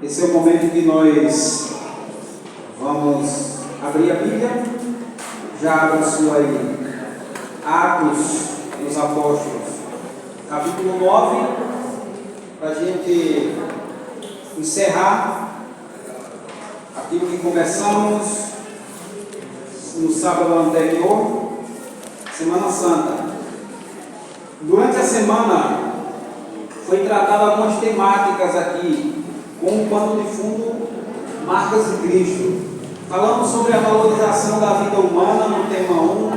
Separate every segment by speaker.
Speaker 1: Esse é o momento que nós vamos abrir a Bíblia. Já abra sua aí, Atos dos Apóstolos, capítulo 9, para a gente encerrar aquilo que começamos no sábado anterior, Semana Santa. Durante a semana foi tratada algumas temáticas aqui, com o pano de fundo Marcas de Cristo. Falamos sobre a valorização da vida humana no tema 1,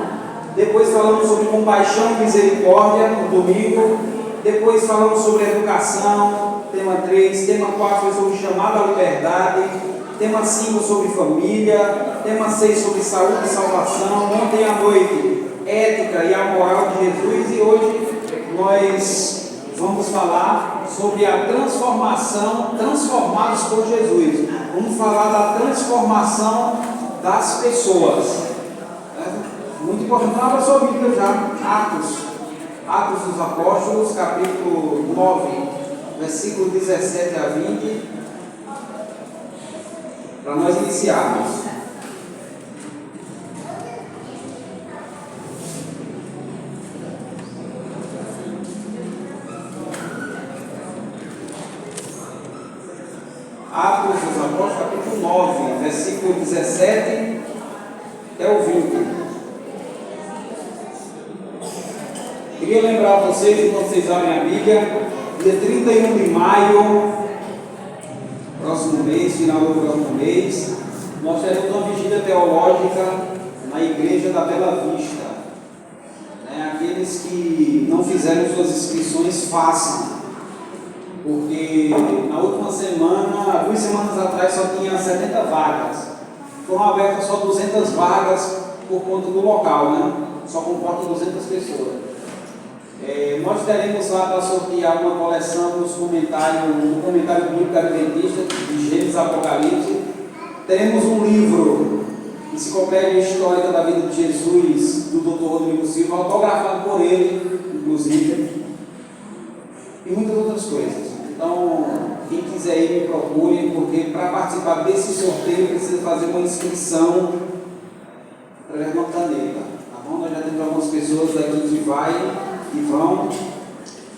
Speaker 1: depois falamos sobre compaixão e misericórdia no domingo, depois falamos sobre educação, tema 3, tema 4 foi sobre chamado à liberdade, tema 5 sobre família, tema 6 sobre saúde e salvação, ontem à noite, ética e a moral de Jesus, e hoje nós vamos falar sobre a transformação, transformados por Jesus. Vamos falar da transformação das pessoas. Muito importante, abra sua Bíblia já, Atos dos Apóstolos, capítulo 9, versículo 17 a 20, para nós iniciarmos. Atos dos Apóstolos, capítulo 9, versículo 17 até o 20. Queria lembrar a vocês, enquanto vocês abrem a Bíblia, dia 31 de maio, próximo mês, final do próximo mês, nós teremos uma vigília teológica na Igreja da Bela Vista. Aqueles que não fizeram suas inscrições, façam. Porque na última semana, 2 semanas atrás, só tinha 70 vagas. Foram abertas só 200 vagas por conta do local, né? Só comporta 200 pessoas. Nós teremos lá para sortear uma coleção no comentário bíblico adventista de Gênesis Apocalipse. Teremos um livro, Enciclopédia Histórica da Vida de Jesus, do Dr. Rodrigo Silva, autografado por ele, inclusive, e muitas outras coisas. Então, quem quiser ir, me procure, porque para participar desse sorteio precisa fazer uma inscrição através de uma caneta, tá bom? Nós já temos algumas pessoas daqui que vão,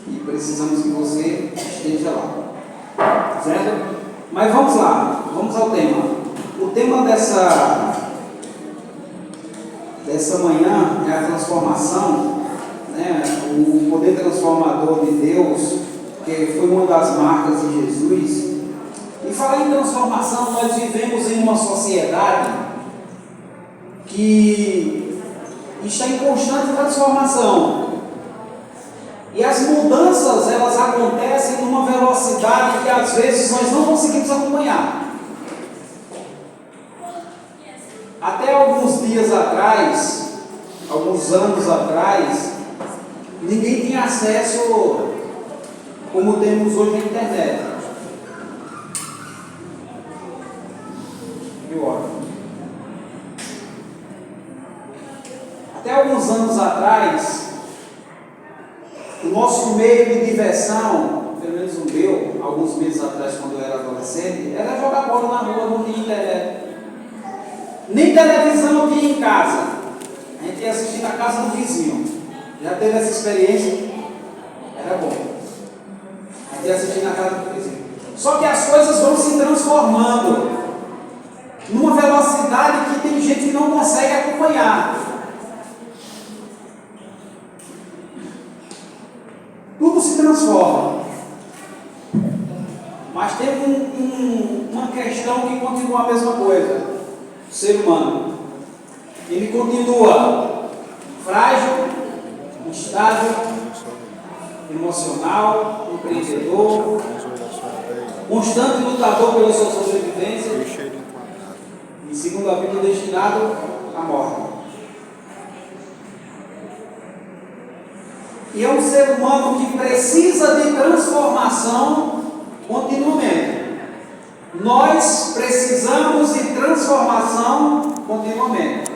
Speaker 1: e precisamos que você esteja lá, certo? Mas vamos lá, vamos ao tema. O tema dessa manhã é a transformação, né? O poder transformador de Deus, que foi uma das marcas de Jesus. E falar em transformação, nós vivemos em uma sociedade que está em constante transformação. E as mudanças, elas acontecem numa velocidade que às vezes nós não conseguimos acompanhar. Até alguns dias atrás, alguns anos atrás, ninguém tinha acesso como temos hoje na internet. Até alguns anos atrás, o nosso meio de diversão, pelo menos o meu, alguns meses atrás, quando eu era adolescente, era jogar bola na rua, não tinha internet. Nem televisão tinha em casa. A gente ia assistir na casa do vizinho. Já teve essa experiência? Era bom. A gente ia assistir na casa do vizinho. Só que as coisas vão se transformando numa velocidade que tem gente que não consegue acompanhar. Tudo se transforma. Mas tem uma questão que continua a mesma coisa. O ser humano, ele continua frágil, instável, emocional, empreendedor, constante lutador pela sua sobrevivência e, segundo a Bíblia, destinado à morte. E é um ser humano que precisa de transformação continuamente. Nós precisamos de transformação continuamente.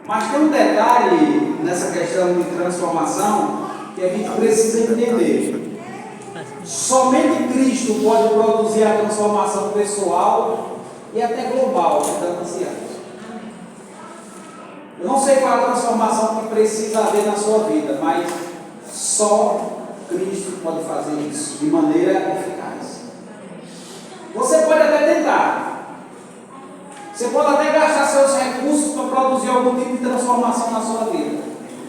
Speaker 1: Mas tem um detalhe nessa questão de transformação que a gente precisa entender. Somente Cristo pode produzir a transformação pessoal e até global dos anciãos. Eu não sei qual é a transformação que precisa haver na sua vida, mas só Cristo pode fazer isso de maneira eficaz. Você pode até tentar. Você pode até gastar seus recursos para produzir algum tipo de transformação na sua vida.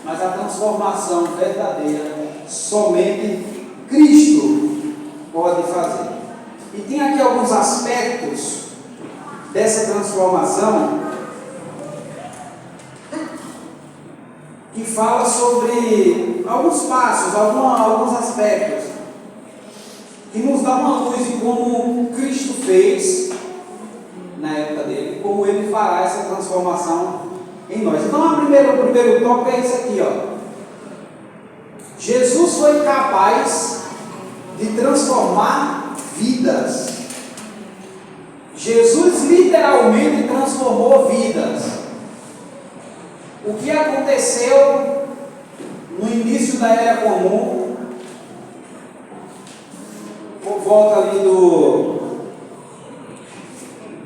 Speaker 1: Mas a transformação verdadeira, somente Cristo pode fazer. E tem aqui alguns aspectos dessa transformação que fala sobre alguns passos, alguns aspectos que nos dá uma luz de como Cristo fez na época dele, como ele fará essa transformação em nós. Então, o primeiro tópico é esse aqui, ó. Jesus foi capaz de transformar vidas. Jesus literalmente transformou vidas. O que aconteceu no início da Era Comum, por volta ali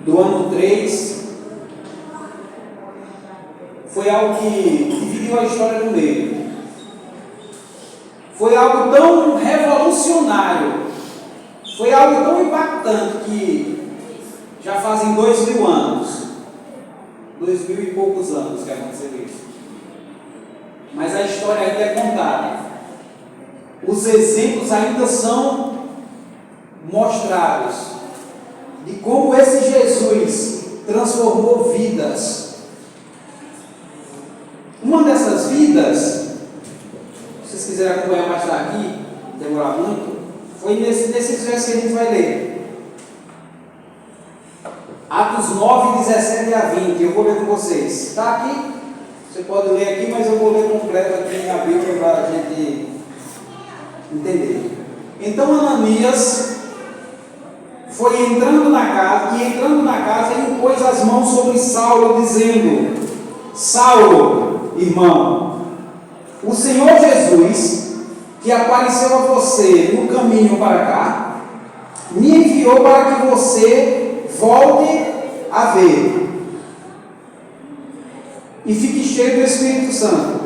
Speaker 1: do ano 3, foi algo que dividiu a história no meio. Foi algo tão revolucionário, foi algo tão impactante que já fazem 2000 anos, 2000 e poucos anos que aconteceu isso. Mas a história ainda é contada. Os exemplos ainda são mostrados de como esse Jesus transformou vidas. Uma dessas vidas, se vocês quiserem acompanhar mais aqui, não demorar muito, foi nesses versos que a gente vai ler. Atos 9, 17 a 20, eu vou ler com vocês. Está aqui? Você pode ler aqui, mas eu vou ler completo aqui na Bíblia para a gente entender. Então Ananias foi entrando na casa, ele pôs as mãos sobre Saulo, dizendo: Saulo, irmão, o Senhor Jesus, que apareceu a você no caminho para cá, me enviou para que você volte a ver e fique cheio do Espírito Santo.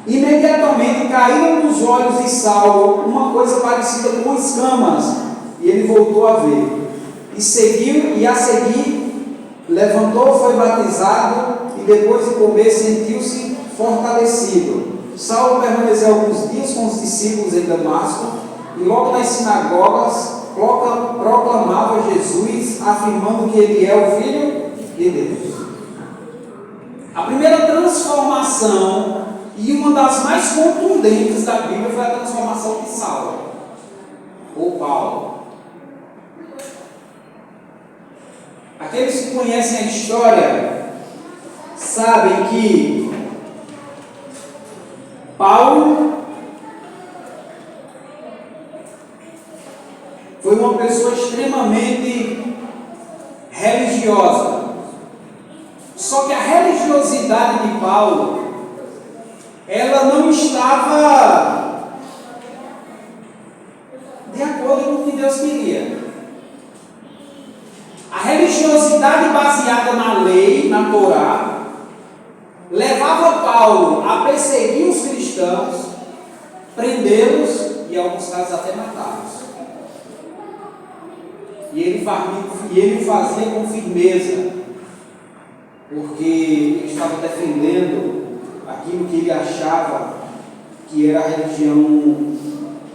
Speaker 1: Imediatamente caíram nos olhos de Saulo uma coisa parecida com escamas, e ele voltou a ver. E a seguir levantou, foi batizado, e depois de comer sentiu-se fortalecido. Saulo permaneceu alguns dias com os discípulos em Damasco, e logo nas sinagogas proclamava Jesus, afirmando que ele é o Filho de Deus. A primeira transformação, e uma das mais contundentes da Bíblia, foi a transformação de Saulo, ou Paulo. Aqueles que conhecem a história sabem que Paulo foi uma pessoa extremamente religiosa. Só que a religiosidade de Paulo, ela não estava de acordo com o que Deus queria. A religiosidade baseada na lei, na Torá, levava Paulo a perseguir os cristãos, prendê-los e, em alguns casos, até matá-los. E ele fazia com firmeza, porque ele estava defendendo aquilo que ele achava que era a religião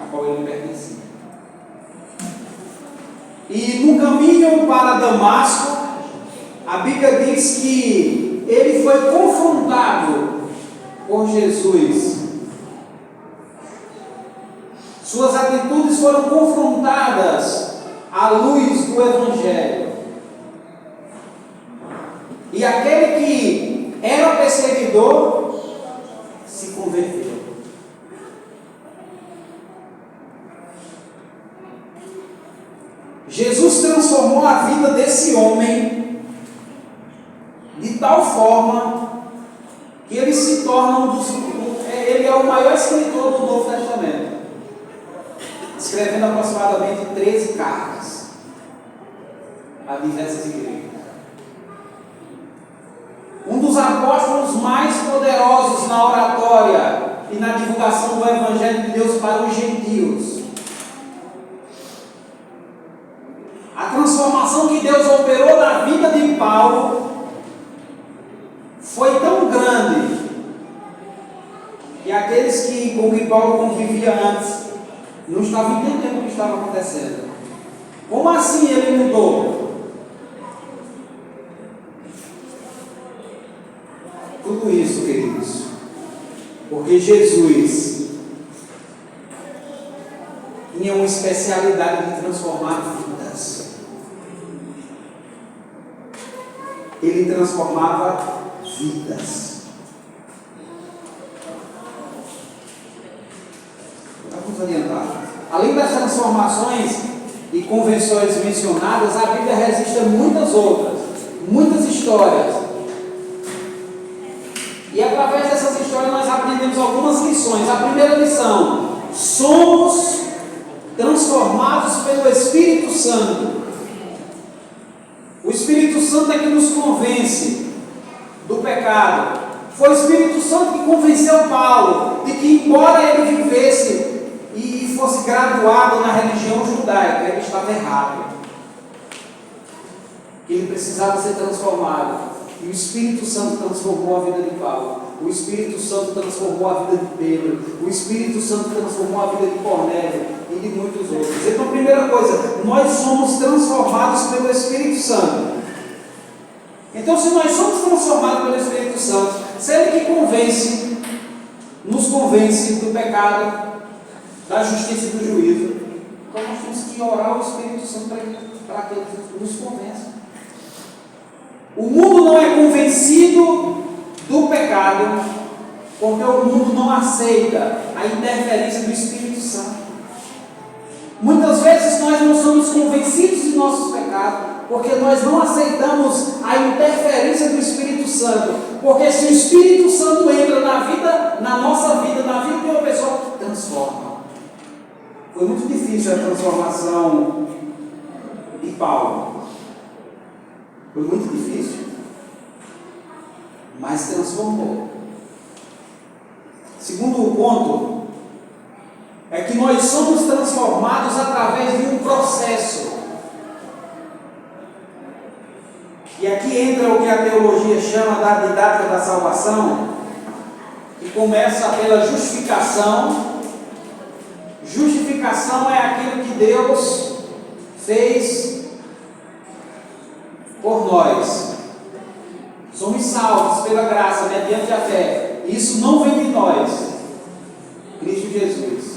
Speaker 1: a qual ele pertencia. E no caminho para Damasco, a Bíblia diz que ele foi confrontado por Jesus. Suas atitudes foram confrontadas à luz do Evangelho. E aquele que era perseguidor se converteu. Jesus transformou a vida desse homem de tal forma que ele se torna ele é o maior escritor do Novo Testamento. escrevendo aproximadamente 13 cartas a diversas igrejas. Um dos apóstolos mais poderosos na oratória e na divulgação do Evangelho de Deus para os gentios. A transformação que Deus operou na vida de Paulo foi tão grande que aqueles com quem Paulo convivia antes não estavam entendendo o que estava acontecendo. Como assim ele mudou? Tudo isso, queridos, porque Jesus tinha uma especialidade de transformar vidas. Ele transformava vidas. Vamos adiantar. Além das transformações e convenções mencionadas, a Bíblia registra muitas outras, muitas histórias. E através dessas histórias nós aprendemos algumas lições. A primeira lição: somos transformados pelo Espírito Santo. O Espírito Santo é que nos convence do pecado. Foi o Espírito Santo que convenceu Paulo de que, embora ele vivesse e fosse graduado na religião judaica, ele estava errado. Ele precisava ser transformado. E o Espírito Santo transformou a vida de Paulo. O Espírito Santo transformou a vida de Pedro. O Espírito Santo transformou a vida de Cornélio e de muitos outros. Então, primeira coisa, nós somos transformados pelo Espírito Santo. Então, se nós somos transformados pelo Espírito Santo, se Ele que nos convence do pecado, da justiça e do juízo, então nós temos que orar ao Espírito Santo para que Ele nos convença. O mundo não é convencido do pecado, porque o mundo não aceita a interferência do Espírito Santo. Muitas vezes nós não somos convencidos de nossos pecados, porque nós não aceitamos a interferência do Espírito Santo. Porque se o Espírito Santo entra na nossa vida, na vida de uma pessoa, transforma. Foi muito difícil a transformação de Paulo. Foi muito difícil, mas transformou. Segundo ponto é que nós somos transformados através de um processo. E aqui entra o que a teologia chama da didática da salvação, que começa pela justificação. Justificação é aquilo que Deus fez por nós. Somos salvos pela graça, mediante a fé. Isso não vem de nós. Cristo Jesus.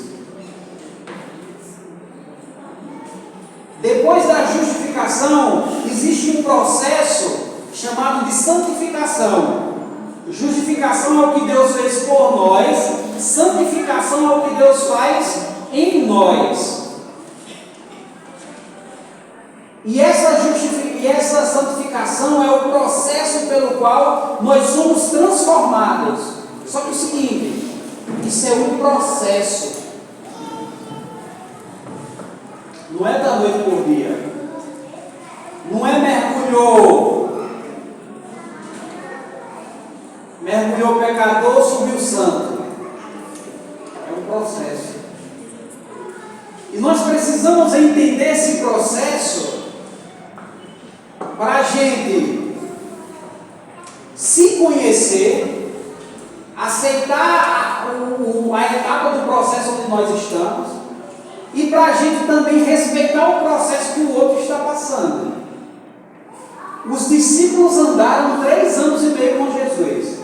Speaker 1: Depois da justificação, existe um processo chamado de santificação. Justificação é o que Deus fez por nós. Santificação é o que Deus faz em nós. E essa santificação é o processo pelo qual nós somos transformados. Só que o seguinte, isso é um processo. Não é da noite por dia. Não é mergulhou pecador, subiu santo. É um processo. E nós precisamos entender esse processo para a gente se conhecer, aceitar a etapa do processo onde nós estamos e para a gente também respeitar o processo que o outro está passando. Os discípulos andaram 3 anos e meio com Jesus,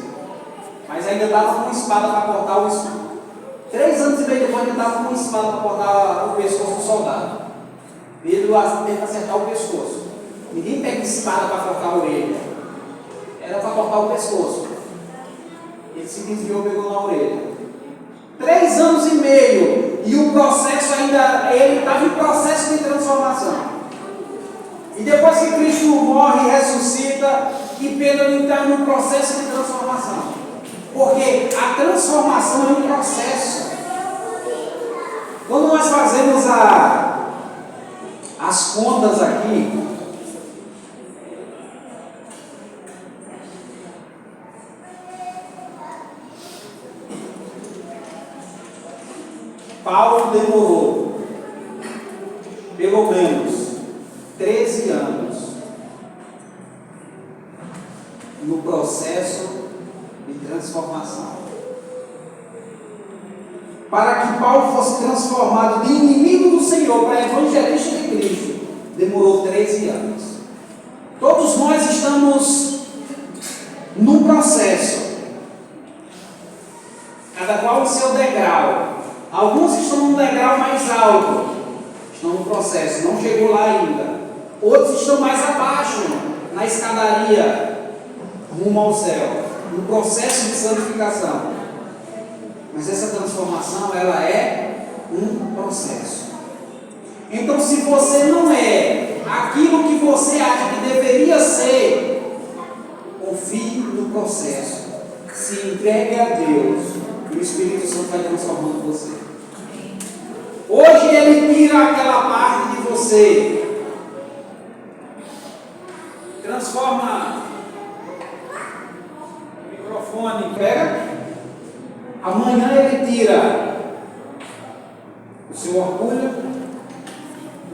Speaker 1: mas ainda davam uma espada para cortar o escudo. 3 anos e meio depois ainda davam uma espada para cortar o pescoço do soldado. Pedro teve que acertar o pescoço. Ninguém pega espada para cortar a orelha. Era para cortar o pescoço. Ele se desviou e pegou na orelha. 3 anos e meio. E o processo ainda, ele estava em processo de transformação. E depois que Cristo morre e ressuscita, que Pedro está num processo de transformação. Porque a transformação é um processo. Quando nós fazemos as contas aqui, Paulo demorou pelo menos 13 anos no processo de transformação. Para que Paulo fosse transformado de inimigo do Senhor para evangelista de Cristo, demorou 13 anos. Todos nós estamos num processo, cada qual em seu degrau. Alguns estão num degrau mais alto, estão no processo, não chegou lá ainda. Outros estão mais abaixo, na escadaria, rumo ao céu, no processo de santificação. Mas essa transformação, ela é um processo. Então, se você não é aquilo que você acha que deveria ser, confie no processo. Se entregue a Deus e o Espírito Santo vai transformando você. Hoje Ele tira aquela parte de você, transforma o microfone, pega. Amanhã Ele tira o seu orgulho,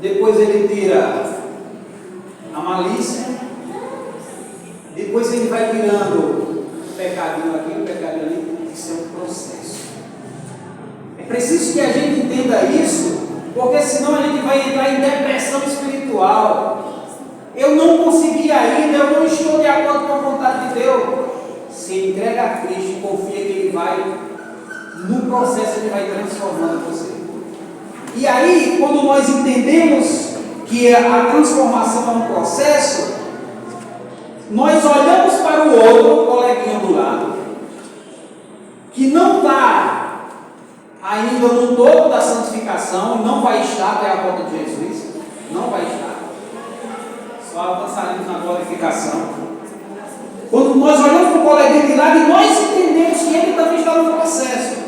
Speaker 1: depois Ele tira a malícia, depois Ele vai tirando o pecadinho aqui, o pecadinho ali. Isso é um processo. É preciso que a gente entenda isso, porque senão a gente vai entrar em depressão espiritual. Eu não consegui ainda, eu não estou de acordo com a vontade de Deus. Se entrega a Cristo e confia que Ele vai, no processo Ele vai transformando você. E aí, quando nós entendemos que a transformação é um processo, nós olhamos para o outro, o coleguinha do lado, que não está ainda no topo da santificação, e não vai estar até a volta de Jesus, não vai estar, só alcançaremos na glorificação. Quando nós olhamos para o coleguinha de lado e nós entendemos que ele também está no processo,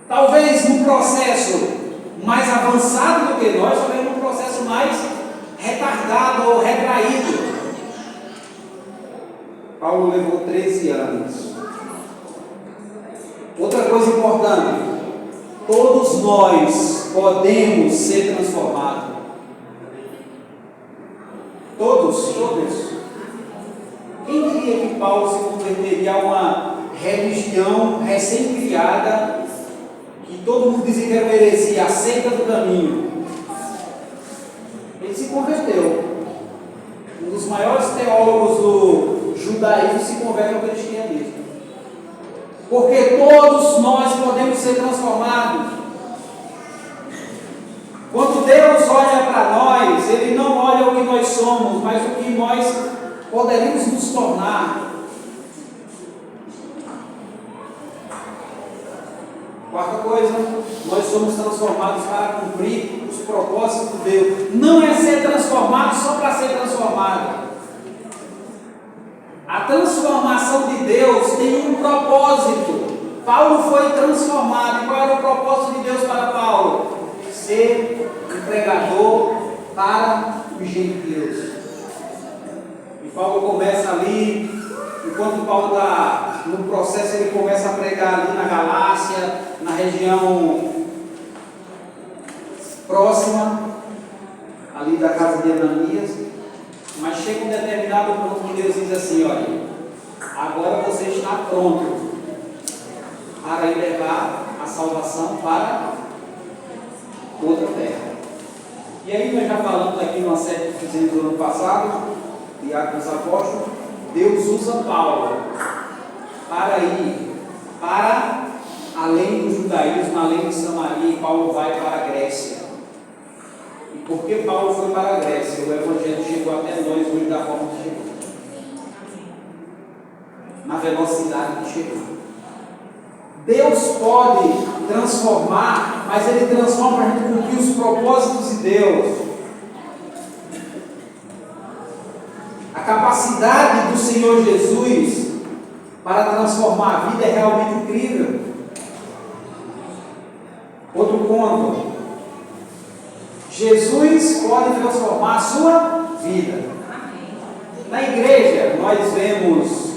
Speaker 1: talvez no processo mais avançado do que nós, talvez no processo mais retardado ou retraído. Paulo levou 13 anos. Outra coisa importante, todos nós podemos ser transformados. Todos. Quem diria que Paulo se converteria a uma religião recém-criada, que todo mundo dizia que era heresia, a seita do caminho? Ele se converteu. Um dos maiores teólogos do judaísmo se converte ao cristianismo. Porque todos nós podemos ser transformados. Quando Deus olha para nós, Ele não olha o que nós somos, mas o que nós poderíamos nos tornar. Quarta coisa, nós somos transformados para cumprir os propósitos de Deus. Não é ser transformado só para ser transformado. A transformação de Deus tem um propósito. Paulo foi transformado. E qual era o propósito de Deus para Paulo? Ser um pregador para os gentios. E Paulo começa ali, enquanto Paulo está no processo, ele começa a pregar ali na Galácia, na região próxima, ali da casa de Ananias. Mas chega um determinado ponto que Deus diz assim: olha, agora você está pronto para ir levar a salvação para outra terra. E aí nós já falamos aqui numa série que fizemos no ano passado, de Atos dos Apóstolos. Deus usa Paulo para ir para além do judaísmo, além de Samaria, e Paulo vai para a Grécia. E por que Paulo foi para a Grécia? O Evangelho chegou até nós hoje da forma que chegou, na velocidade que chegou. Deus pode transformar, mas Ele transforma para a gente cumprir os propósitos de Deus. A capacidade do Senhor Jesus para transformar a vida é realmente incrível. Outro ponto: Jesus pode transformar a sua vida. Na igreja, nós vemos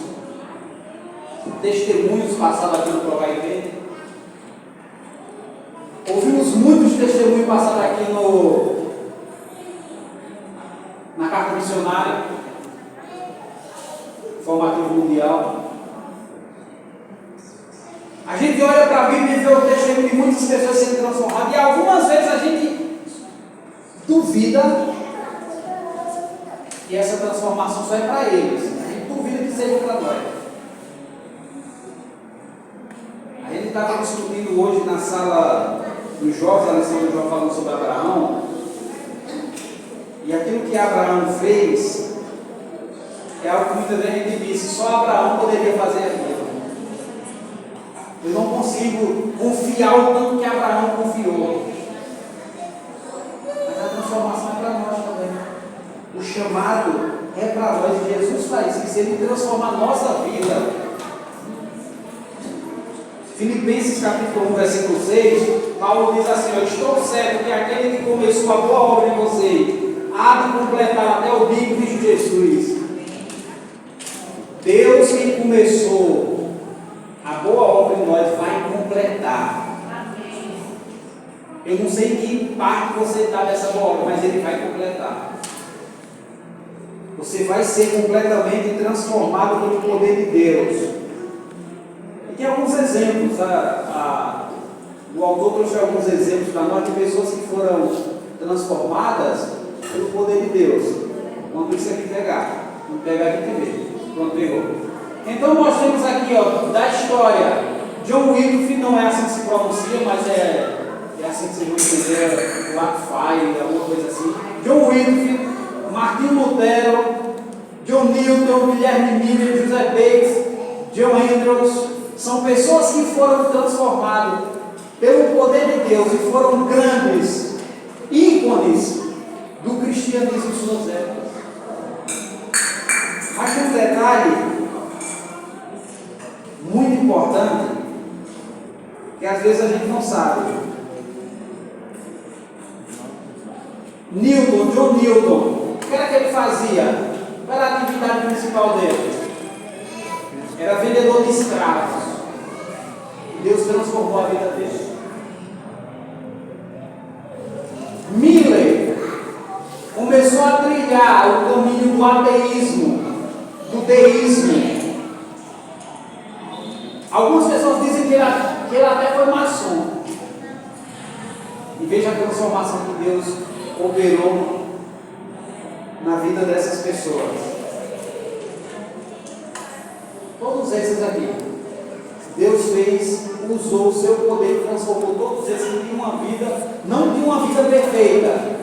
Speaker 1: testemunhos passados aqui no Provaivente. Ouvimos muitos testemunhos passados aqui na carta missionária, formativo mundial. A gente olha para a Bíblia e vê o testemunho de muitas pessoas sendo transformadas, e algumas vezes a gente duvida que essa transformação só é para eles. A gente duvida que seja para nós. A gente estava discutindo hoje na sala dos jovens, a lição do João falando sobre Abraão, e aquilo que Abraão fez é algo que muitas vezes a gente disse, só Abraão poderia fazer aquilo. Eu não consigo confiar o tanto que Abraão confiou. Mas a transformação é para nós também. O chamado é para nós. E Jesus faz isso. Ele transforma a nossa vida. Filipenses capítulo 1, versículo 6, Paulo diz assim: eu estou certo que aquele que começou a boa obra em você há de completar até o dia de Cristo Jesus. Deus que começou a boa obra em nós vai completar. Eu não sei que parte você está dessa boa obra, mas Ele vai completar. Você vai ser completamente transformado pelo poder de Deus. E tem alguns exemplos. O autor trouxe alguns exemplos para nós de pessoas que foram transformadas pelo poder de Deus. Vamos isso aqui pegar. Vamos pegar aqui também. Pronto, pegou. Então nós temos aqui, da história, John Wycliffe, não é assim que se pronuncia, mas é assim que vocês vão entender, Blackfire, alguma coisa assim. John Wycliffe, Martinho Lutero, John Newton, Guilherme Miller, José Bates, John Andrews, são pessoas que foram transformadas pelo poder de Deus e foram grandes ícones do cristianismo em suas épocas. Mas tem um detalhe muito importante que às vezes a gente não sabe. John Newton, o que era que ele fazia? Qual era a atividade principal dele? Era vendedor de escravos. Deus transformou a vida dele. Miller começou a trilhar o caminho do ateísmo, do deísmo. Algumas pessoas dizem que ele até foi maçom. E veja a transformação que Deus operou na vida dessas pessoas. Todos esses aqui, Deus usou o seu poder e transformou todos esses que tinham uma vida, não tinham uma vida perfeita,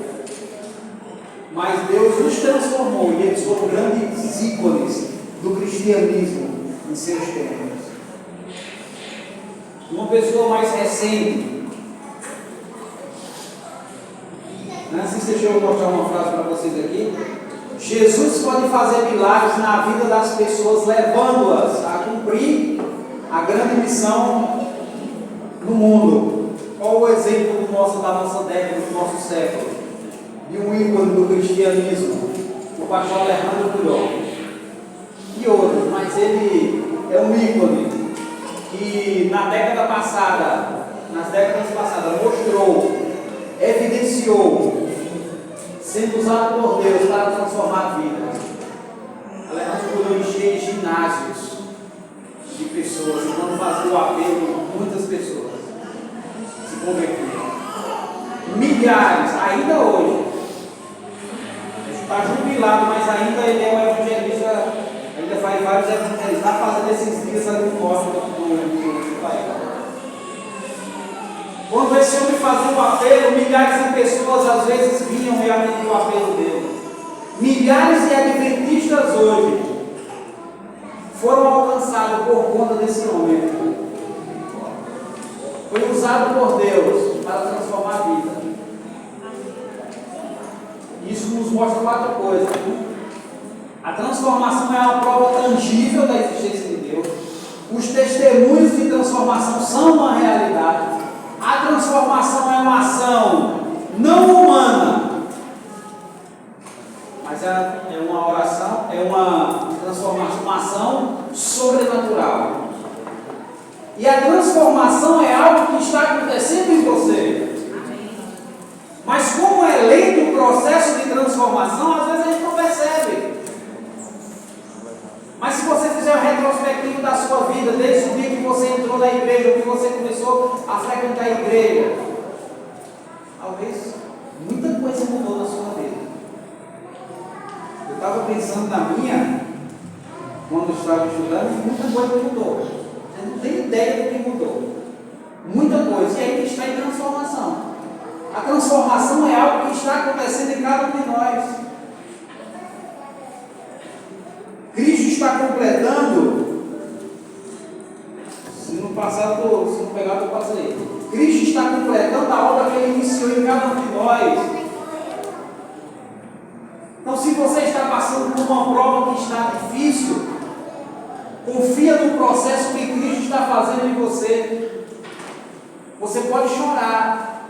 Speaker 1: mas Deus os transformou e eles foram grandes ícones do cristianismo em seus tempos. Uma pessoa mais recente, deixa eu mostrar uma frase para vocês aqui. Jesus pode fazer milagres na vida das pessoas, levando-as a cumprir a grande missão no mundo. Qual o exemplo da nossa década, do nosso século? De um ícone do cristianismo, o pastor Alejandro Bulhão. E outros, mas ele é um ícone que nas décadas passadas mostrou, evidenciou, sendo usado por Deus para transformar vidas. Alejandro Bulhão enchia ginásios de pessoas, e quando fazia o apelo, muitas pessoas se convertiam. Milhares, ainda hoje. Está jubilado, mas ainda ele é um evangelista, ainda faz vários evangelistas. Está fazendo esses dias ali no norte do país. Quando esse homem fazia um apelo, milhares de pessoas às vezes vinham realmente o apelo dele. Milhares de adventistas hoje foram alcançados por conta desse homem. Foi usado por Deus para transformar a vida. Isso nos mostra quatro coisas. A transformação é uma prova tangível da existência de Deus. Os testemunhos de transformação são uma realidade. A transformação é uma ação não humana, mas é uma oração, é uma transformação, uma ação sobrenatural. E a transformação é algo que está acontecendo em você. Mas como é lento o processo de transformação, às vezes a gente não percebe. Mas se você fizer um retrospectivo da sua vida, desde o dia que você entrou na igreja, que você começou a frequentar a igreja, talvez muita coisa mudou na sua vida. Eu estava pensando na minha, quando eu estava estudando, e muita coisa mudou. Eu não tenho ideia do que mudou. Muita coisa. E aí está em transformação. A transformação é algo que está acontecendo em cada um de nós. Cristo está completando. Se no passado, se não pegar, eu passei. Cristo está completando a obra que Ele iniciou em cada um de nós. Então, se você está passando por uma prova que está difícil, confia no processo que Cristo está fazendo em você. Você pode chorar.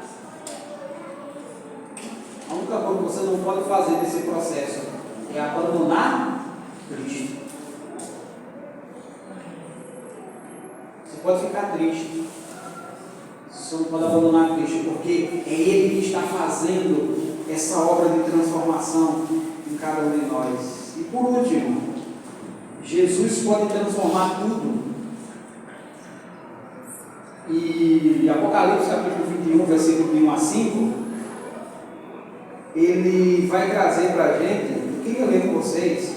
Speaker 1: A única coisa que você não pode fazer nesse processo é abandonar Cristo. Você pode ficar triste. Você não pode abandonar Cristo, porque é Ele que está fazendo essa obra de transformação em cada um de nós. E por último, Jesus pode transformar tudo. E Apocalipse capítulo 21, versículo de 1 a 5, ele vai trazer para a gente, eu queria ler com vocês,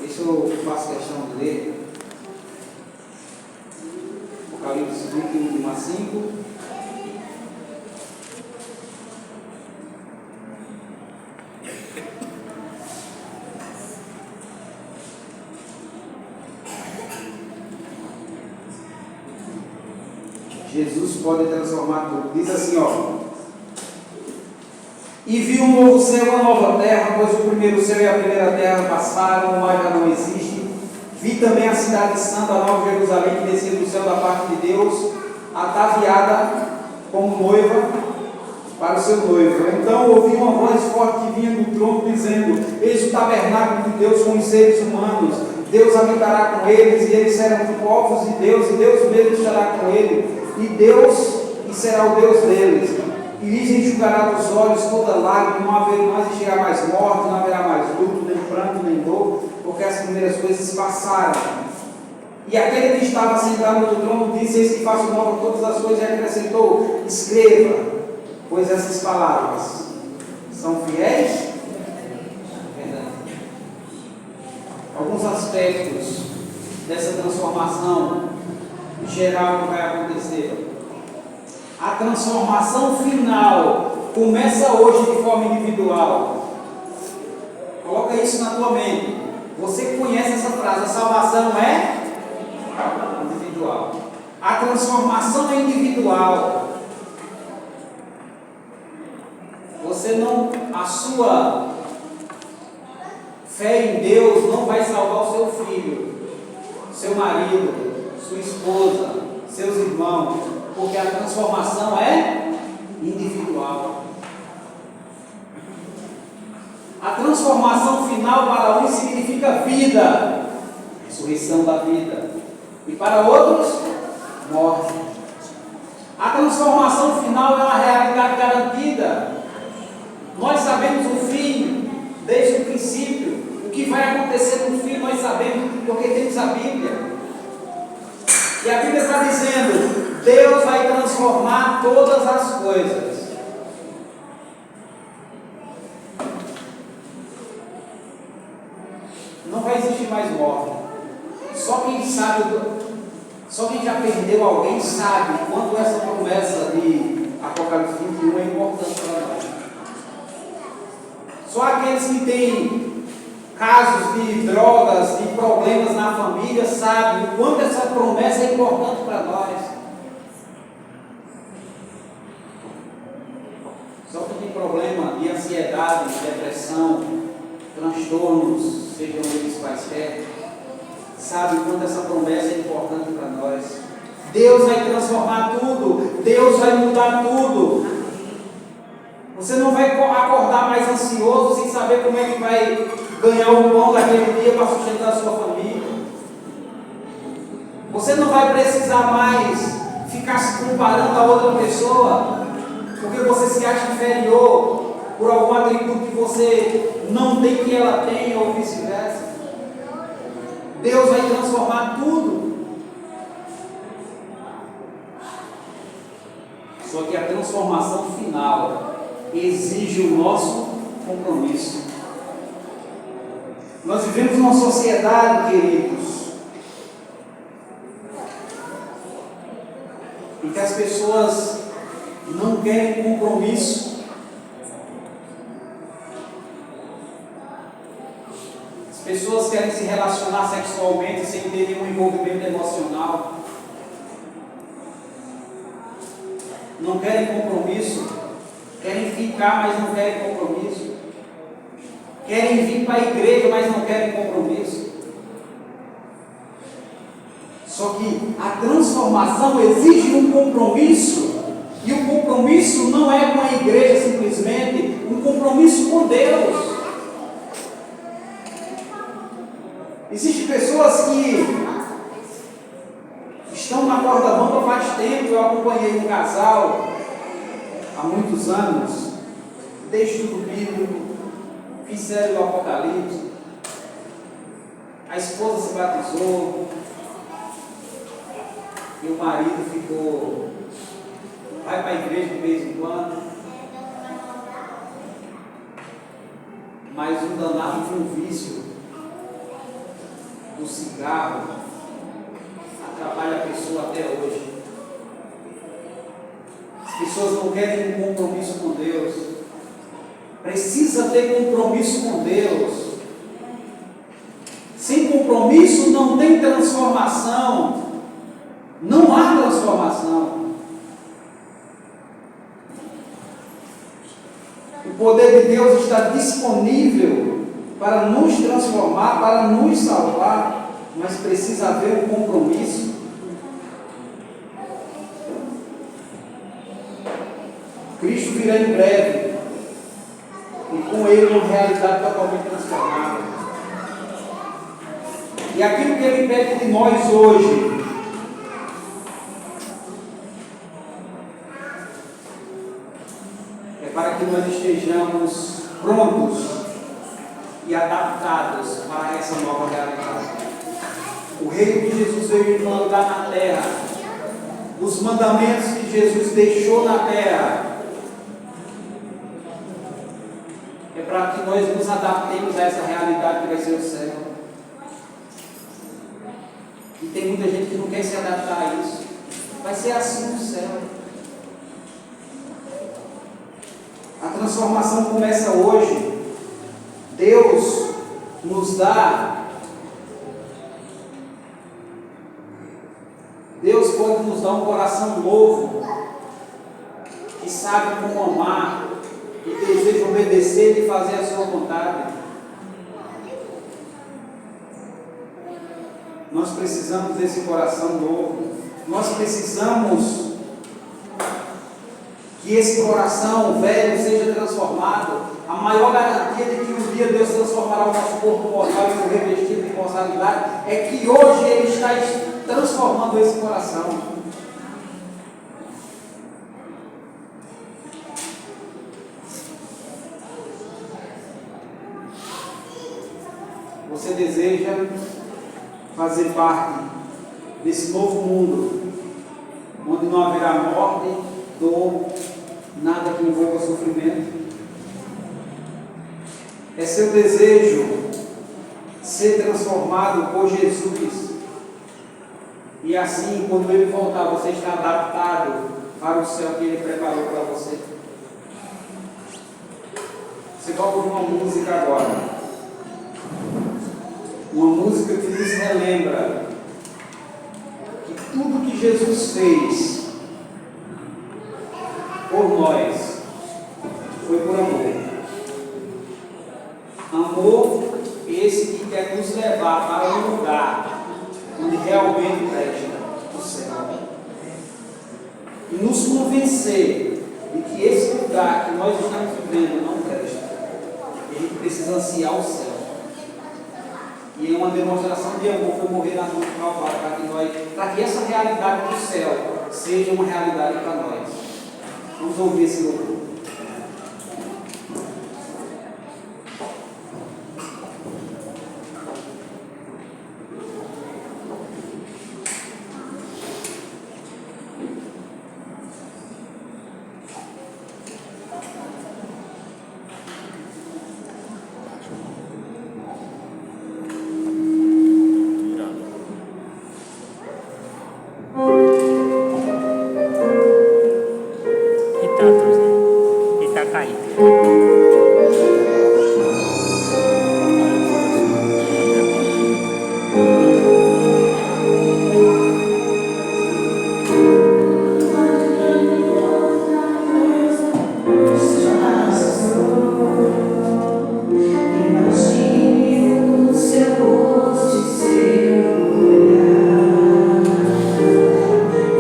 Speaker 1: isso eu faço questão de ler, Apocalipse 21, de 1 a 5, Jesus pode transformar tudo. Diz assim, ó: e vi um novo céu e uma nova terra, pois o primeiro céu e a primeira terra passaram, o mar já não existe. Vi também a cidade santa, a nova Jerusalém, que descia do céu da parte de Deus, ataviada como noiva para o seu noivo. Então ouvi uma voz forte que vinha do trono, dizendo: eis o tabernáculo de Deus com os seres humanos. Deus habitará com eles, e eles serão povos de Deus, e Deus mesmo estará com eles. E será o Deus deles, e lhes enxugará dos olhos toda lágrima, não haverá mais existirá mais morte, não haverá mais luto, nem pranto, nem dor, porque as primeiras coisas passaram. E aquele que estava sentado no trono disse: eis que faço nova todas as coisas, e acrescentou: escreva, pois essas palavras são fiéis. Alguns aspectos dessa transformação geral que vai acontecer. A transformação final começa hoje de forma individual. Coloca isso na tua mente. Você conhece essa frase: a salvação é individual. A transformação é individual. Você não, a sua fé em Deus não vai salvar o seu filho, seu marido, sua esposa, seus irmãos, porque a transformação é individual. A transformação final para uns significa vida, ressurreição da vida, e para outros, morte. A transformação final é uma realidade garantida. Nós sabemos o fim desde o princípio. O que vai acontecer no fim nós sabemos, porque temos a Bíblia. E a Bíblia está dizendo: Deus vai transformar todas as coisas. Não vai existir mais morte. Só quem sabe, só quem já perdeu alguém sabe quanto essa promessa de Apocalipse 21 é importante para nós. Só aqueles que têm casos de drogas, de problemas na família, sabem o quanto essa promessa é importante para nós. Só que tem problema de ansiedade, depressão, transtornos, sejam eles quaisquer, sabe o quanto essa promessa é importante para nós. Deus vai transformar tudo. Deus vai mudar tudo. Você não vai acordar mais ansioso sem saber como é que vai ganhar o pão daquele dia para sustentar a sua família. Você não vai precisar mais ficar se comparando a outra pessoa, porque você se acha inferior por algum atributo que você não tem que ela tem, ou vice-versa. Deus vai transformar tudo. Só que a transformação final exige o nosso compromisso. Nós vivemos numa sociedade, queridos, em que as pessoas não querem compromisso. As pessoas querem se relacionar sexualmente sem ter nenhum envolvimento emocional. Não querem compromisso. Querem ficar, mas não querem compromisso. Querem vir para a igreja, mas não querem compromisso. Só que a transformação exige um compromisso. E o compromisso não é com a igreja simplesmente, um compromisso com Deus. Existem pessoas que estão na corda bamba faz tempo. Eu acompanhei um casal há muitos anos, desde o bíblico, fizeram o Apocalipse. A esposa se batizou e o marido ficou, vai para a igreja de vez em quando, mas um danado de um vício do cigarro atrapalha a pessoa até hoje. As pessoas não querem um compromisso com Deus. Precisa ter compromisso com Deus. Sem compromisso não tem transformação. Não há transformação. O poder de Deus está disponível para nos transformar, para nos salvar, mas precisa haver um compromisso. Cristo virá em breve, e com Ele uma realidade totalmente transformada. E aquilo que Ele pede de nós hoje é para que nós estejamos prontos e adaptados para essa nova realidade. O reino de Jesus veio implantar na terra, os mandamentos que Jesus deixou na terra, é para que nós nos adaptemos a essa realidade que vai ser o céu. E tem muita gente que não quer se adaptar a isso. Vai ser assim no céu. A transformação começa hoje. Deus nos dá. Deus pode nos dar um coração novo, que sabe como amar, que deseja obedecer e fazer a sua vontade. Nós precisamos desse coração novo. Nós precisamos que esse coração velho seja transformado. A maior garantia de que um dia Deus transformará o nosso corpo mortal e o revestido de imortalidade é que hoje Ele está transformando esse coração. Você deseja fazer parte desse novo mundo, onde não haverá morte, dor, nada que envolva sofrimento? É seu desejo ser transformado por Jesus, e assim, quando Ele voltar, você está adaptado para o céu que Ele preparou para você? Você vai ouvir uma música agora. Uma música que nos relembra que tudo que Jesus fez por nós foi por amor. Amor esse que quer nos levar para um lugar onde realmente presta o céu. convencer de que esse lugar que nós estamos vivendo não presta. A gente precisa ansiar o céu. E é uma demonstração de amor foi morrer na cruz do Calvário para que essa realidade do céu seja uma realidade para nós. Vamos ouvir esse louvor.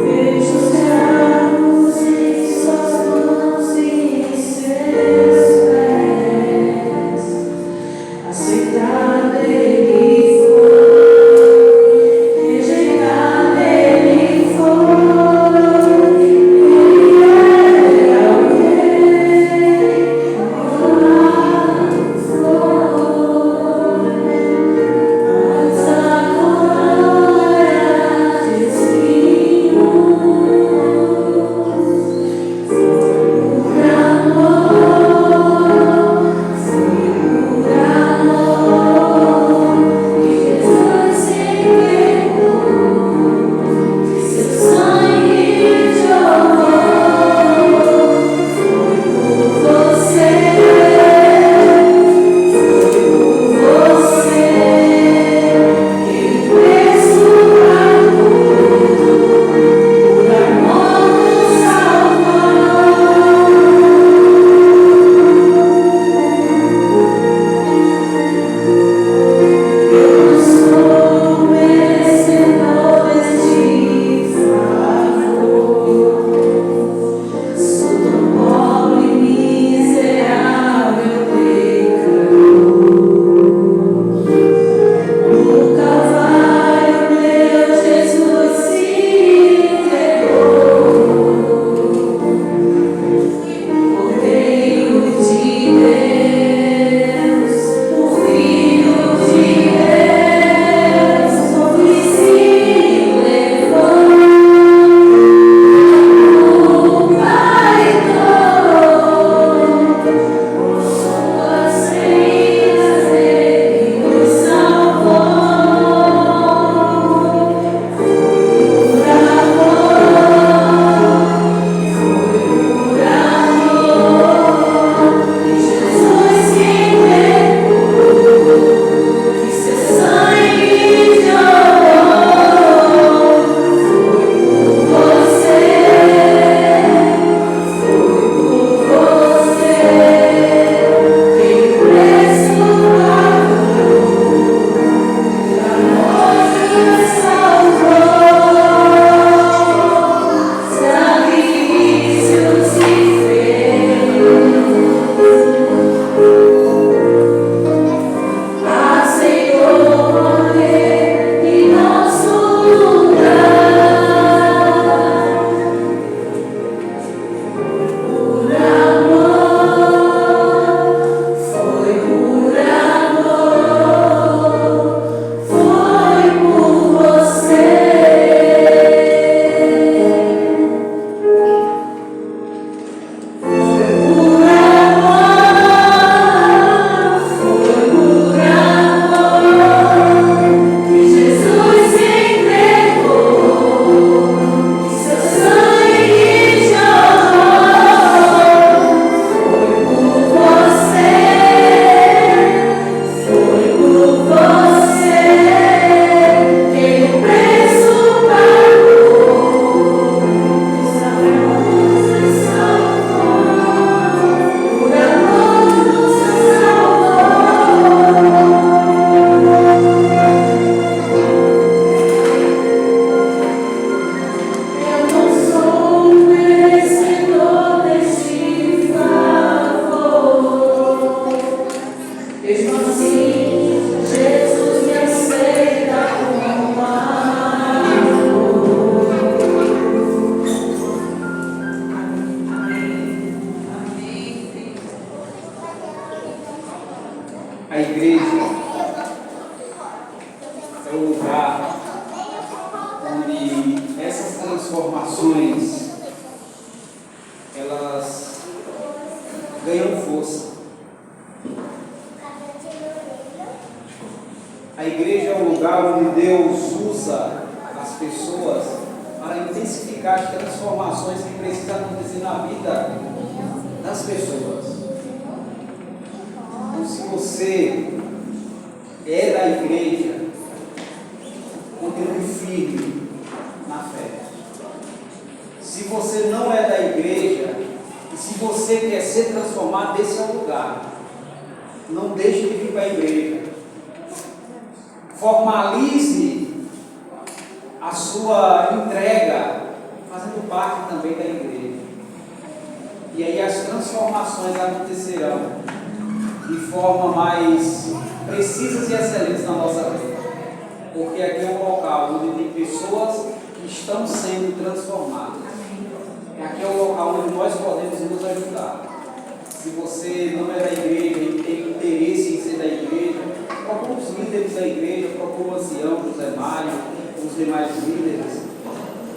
Speaker 2: Vejo os céus em suas mãos e
Speaker 1: A igreja é o lugar onde essas transformações elas ganham força. A igreja é o lugar onde Deus usa as pessoas para intensificar as transformações que precisam acontecer na vida das pessoas. Então, se você é da igreja, continue firme na fé. Se você não é da igreja, e se você quer ser transformado, esse é o lugar. Não deixe de vir para a igreja. Formalize a sua entrega, fazendo parte também da igreja. E aí as transformações acontecerão de forma mais precisas e excelentes na nossa vida. Porque aqui é um local onde tem pessoas que estão sendo transformadas. Aqui é o local onde nós podemos nos ajudar. Se você não é da igreja e tem interesse em ser da igreja, procure os líderes da igreja, procure o ancião, José Mário, os demais líderes,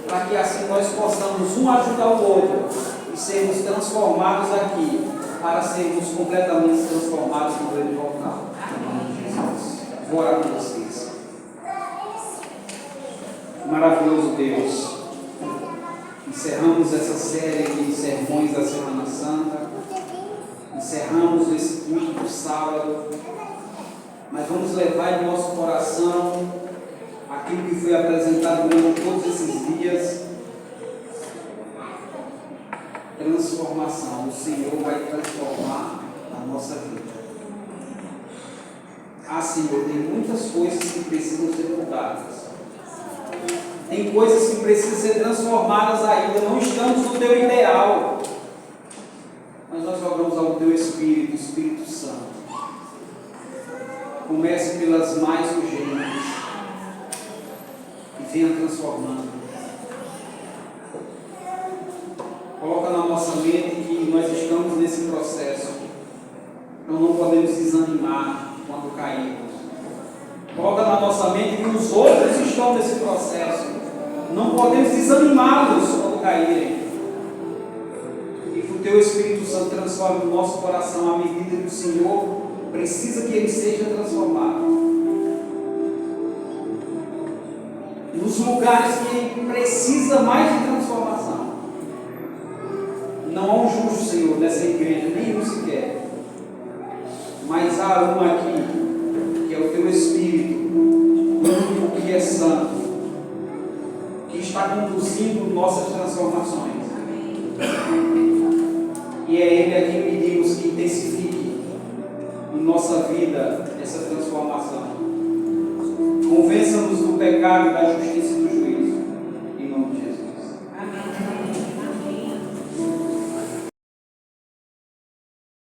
Speaker 1: para que assim nós possamos um ajudar o outro e sermos transformados aqui, para sermos completamente transformados no grande local. Em nome de Jesus. Vou orar com vocês. Maravilhoso Deus, encerramos essa série de sermões da Semana Santa, encerramos esse culto do sábado, mas vamos levar em nosso coração aquilo que foi apresentado durante todos esses dias. Transformação. O Senhor vai transformar a nossa vida. Ah, Senhor, tem muitas coisas que precisam ser mudadas. Tem coisas que precisam ser transformadas ainda. Não estamos no teu ideal. Mas nós rogamos ao teu Espírito, Espírito Santo. Comece pelas mais urgentes e venha transformando. Coloca na nossa mente que nós estamos nesse processo. Então não podemos desanimar quando caímos. Coloca na nossa mente que os outros estão nesse processo. Não podemos desanimá-los quando caírem. E que o teu Espírito Santo transforme o nosso coração à medida que o Senhor precisa que ele seja transformado. Nos lugares que precisa mais de transformação. Não há um justo, Senhor, nessa igreja, nenhum sequer. Mas há um aqui, que é o teu Espírito, único que é santo, que está conduzindo nossas transformações. E é Ele a quem pedimos que intensifique em nossa vida essa transformação. Convença-nos do pecado e da justiça